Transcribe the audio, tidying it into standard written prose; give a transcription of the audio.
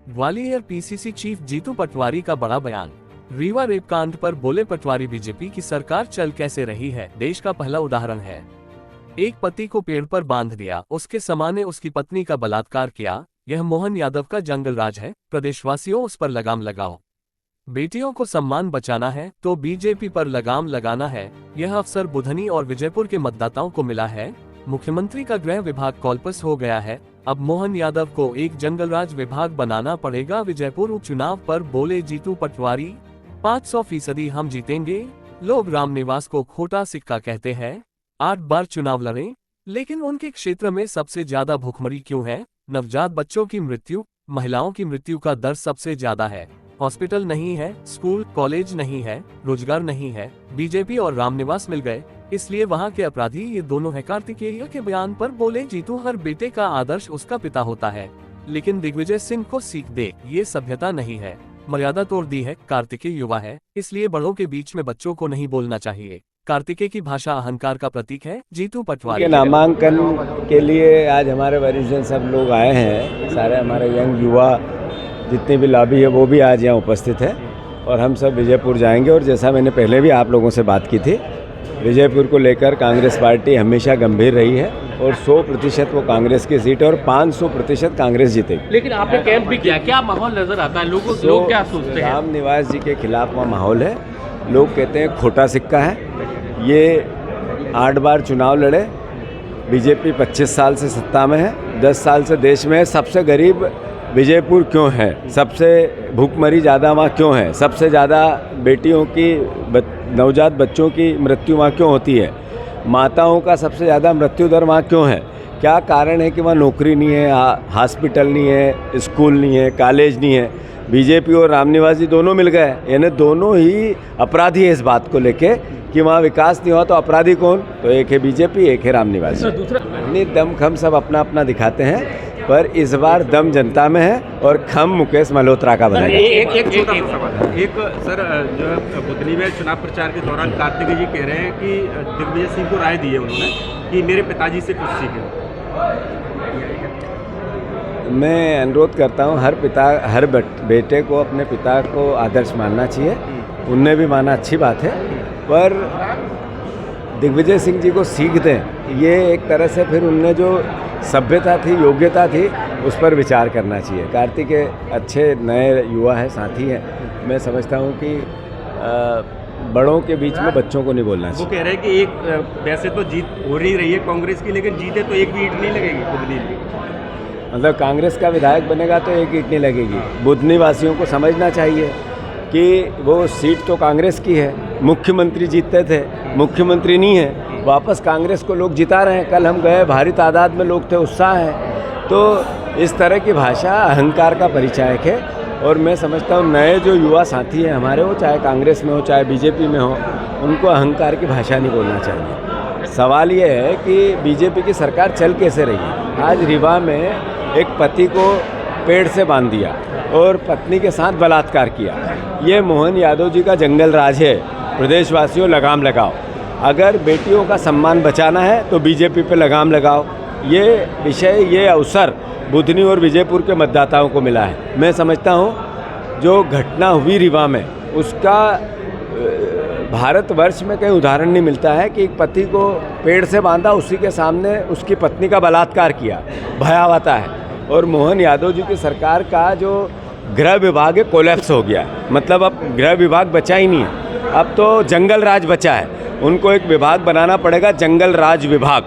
Gwalior PCC chief Jitu Patwari का बड़ा बयान। रीवा रेप कांड पर बोले पटवारी, बीजेपी की सरकार चल कैसे रही है, देश का पहला उदाहरण है। एक पति को पेड़ पर बांध दिया, उसके समाने उसकी पत्नी का बलात्कार किया, यह मोहन यादव का जंगल राज है। प्रदेशवासियों, उस पर लगाम लगाओ। बेटियों को सम्मान बचाना है तो बीजेपी पर लगाम लगाना है। यह अवसर बुधनी और विजयपुर के मतदाताओं को मिला है। मुख्यमंत्री का गृह विभाग कॉल्पस हो गया है, अब मोहन यादव को एक जंगलराज विभाग बनाना पड़ेगा। विजयपुर उपचुनाव पर बोले जीतू पटवारी, 500% हम जीतेंगे। लोग रामनिवास को खोटा सिक्का कहते हैं, 8 बार चुनाव लड़े, लेकिन उनके क्षेत्र में सबसे ज्यादा भूखमरी क्यों है? नवजात बच्चों की मृत्यु, महिलाओं की मृत्यु का दर सबसे ज्यादा है। हॉस्पिटल नहीं है, स्कूल कॉलेज नहीं है, रोजगार नहीं है। बीजेपी और रामनिवास मिल गए, इसलिए वहां के अपराधी ये दोनों है। कार्तिकेय के बयान पर बोले जीतू, हर बेटे का आदर्श उसका पिता होता है, लेकिन दिग्विजय सिंह को सीख दे, ये सभ्यता नहीं है। मर्यादा तोड़ दी है। कार्तिकेय युवा है, इसलिए बड़ों के बीच में बच्चों को नहीं बोलना चाहिए। कार्तिकेय की भाषा अहंकार का प्रतीक है। जीतू पटवारी के नामांकन के लिए आज हमारे वरिष्ठ सब लोग आए हैं। सारे हमारे यंग युवा जितने भी लॉबी है वो भी आज यहाँ उपस्थित है और हम सब विजयपुर जाएंगे। और जैसा मैंने पहले भी आप लोगों से बात की थी, विजयपुर को लेकर कांग्रेस पार्टी हमेशा गंभीर रही है और 100% वो कांग्रेस की सीट है और 500% कांग्रेस जीतेगी। लेकिन आपने कैंप भी किया, क्या माहौल नजर आता है? लोग क्या सोचते हैं? रामनिवास जी के खिलाफ वहाँ माहौल है। लोग कहते हैं खोटा सिक्का है। ये 8 बार चुनाव लड़े, बीजेपी 25 साल से सत्ता में है, 10 साल से देश में है। सबसे गरीब विजयपुर क्यों है? सबसे भूखमरी ज़्यादा वहाँ क्यों है? सबसे ज़्यादा बेटियों की नवजात बच्चों की मृत्यु वहाँ क्यों होती है? माताओं का सबसे ज़्यादा मृत्यु दर वहाँ क्यों है? क्या कारण है कि वहाँ नौकरी नहीं है, हॉस्पिटल नहीं है, स्कूल नहीं है, कॉलेज नहीं है? बीजेपी और रामनिवास जी दोनों मिल गए, यानी दोनों ही अपराधी है इस बात को लेके कि वहाँ विकास नहीं हुआ। तो अपराधी कौन? तो एक है बीजेपी, एक है रामनिवास जी। अपनी दमखम सब अपना अपना दिखाते हैं, पर इस बार दम जनता में है और खम मुकेश मल्होत्रा का बनेगा। एक छोटा सवाल। एक सर, जो है बुधनी में चुनाव प्रचार के दौरान कार्तिकेय जी कह रहे हैं कि दिग्विजय सिंह को राय दी है उन्होंने कि मेरे पिताजी से कुछ सीखें। मैं अनुरोध करता हूँ, हर बेटे को अपने पिता को आदर्श मानना चाहिए। उनने भी माना, अच्छी बात है, पर दिग्विजय सिंह जी को सीख दें, ये एक तरह से फिर उनने जो सभ्यता थी, योग्यता थी, उस पर विचार करना चाहिए। कार्तिकेय अच्छे नए युवा है, साथी हैं। मैं समझता हूँ कि बड़ों के बीच में बच्चों को नहीं बोलना चाहिए। वो कह रहे हैं कि एक वैसे तो जीत हो रही है कांग्रेस की, लेकिन जीते तो एक भी ईंट नहीं लगेगी बुधनी में। मतलब कांग्रेस का विधायक बनेगा तो एक ईंट नहीं लगेगी। बुधनी वासियों को समझना चाहिए कि वो सीट तो कांग्रेस की है। मुख्यमंत्री जीतते थे, मुख्यमंत्री नहीं है, वापस कांग्रेस को लोग जिता रहे हैं। कल हम गए, भारी तादाद में लोग थे, उत्साह है। तो इस तरह की भाषा अहंकार का परिचायक है और मैं समझता हूँ नए जो युवा साथी हैं हमारे, वो चाहे कांग्रेस में हो चाहे बीजेपी में हो, उनको अहंकार की भाषा नहीं बोलना चाहिए। सवाल ये है कि बीजेपी की सरकार चल कैसे रही है। आज रीवा में एक पति को पेड़ से बांध दिया और पत्नी के साथ बलात्कार किया। ये मोहन यादव जी का जंगल राज है। प्रदेशवासियों, लगाम लगाओ। अगर बेटियों का सम्मान बचाना है तो बीजेपी पे लगाम लगाओ। ये विषय, ये अवसर बुधनी और विजयपुर के मतदाताओं को मिला है। मैं समझता हूँ जो घटना हुई रीवा में, उसका भारतवर्ष में कहीं उदाहरण नहीं मिलता है कि एक पति को पेड़ से बांधा, उसी के सामने उसकी पत्नी का बलात्कार किया। भयावहता है। और मोहन यादव जी की सरकार का जो गृह विभाग है, कोलैप्स हो गया। मतलब अब गृह विभाग बचा ही नहीं है, अब तो जंगल राज बचा है। उनको एक विभाग बनाना पड़ेगा, जंगल राज विभाग।